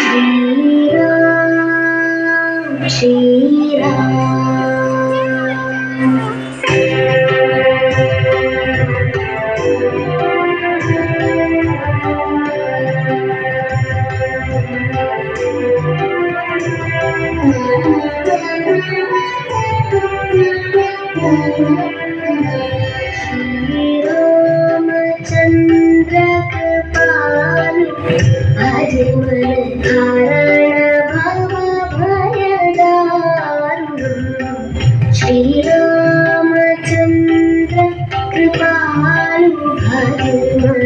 श्रीराम श्रीरामचन्द्र कृपालु अजमल धारण भव भयदारुणं श्रीरामचन्द्र कृपालु अजमल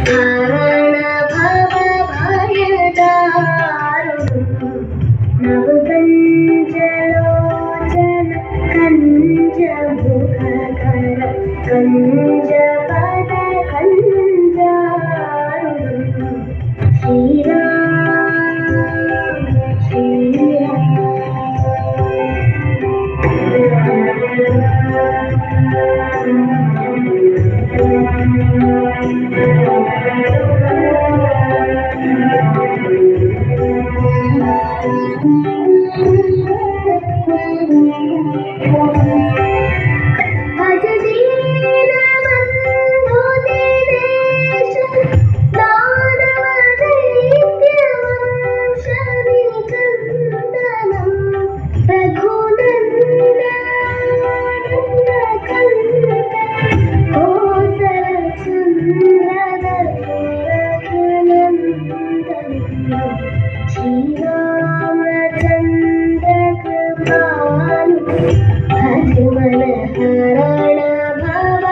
धारण भव भयदारुणं नवकञ्जलोचन कञ्जमुखकर कञ्जपद कञ्जारुणं श्रीराम भज दीनबन्धो दीनेश दानव दैत्यवंशनिकन्दनं रघुनन्दनन्दनकन्दन कोसलसुन्दरदशरथनन्दनं श्रीरामचन्द्र कृपालु अजमल हरण भव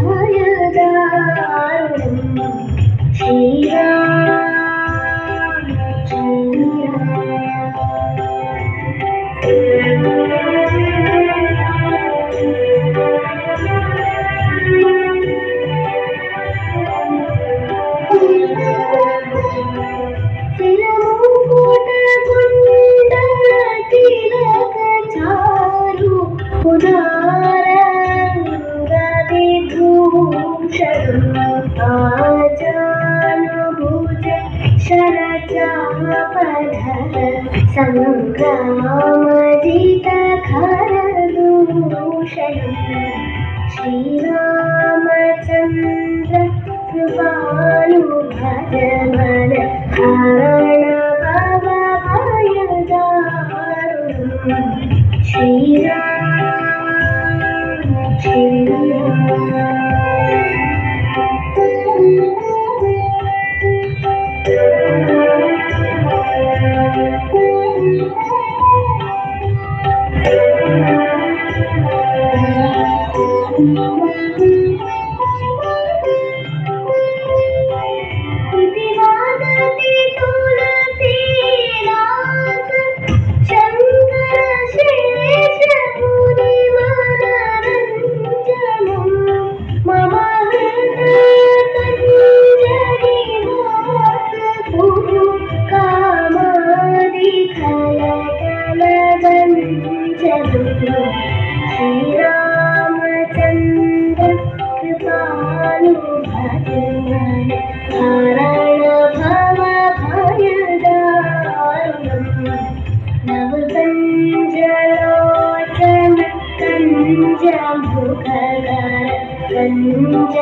भयदारुणं श्रीराम तिलक चारु उदारंगविभूषणम् आजानुभुज शरचापधर सङ्ग्रामजितखरदूषणम् श्रीरामचन्द्र कृपालु भजमन हरण भव भयदारुणं दिवादति तुलसीदास शङ्कर शेष मुनिमनरञ्जनं मम हृदयतञ्जनिवास कुरु कामादिखलकलगञ्जनं श्रीरामचन्द्र कृपालु भजमन हरण भव भयदारुणं नवकञ्जलोचन कञ्जमुखकर कञ्ज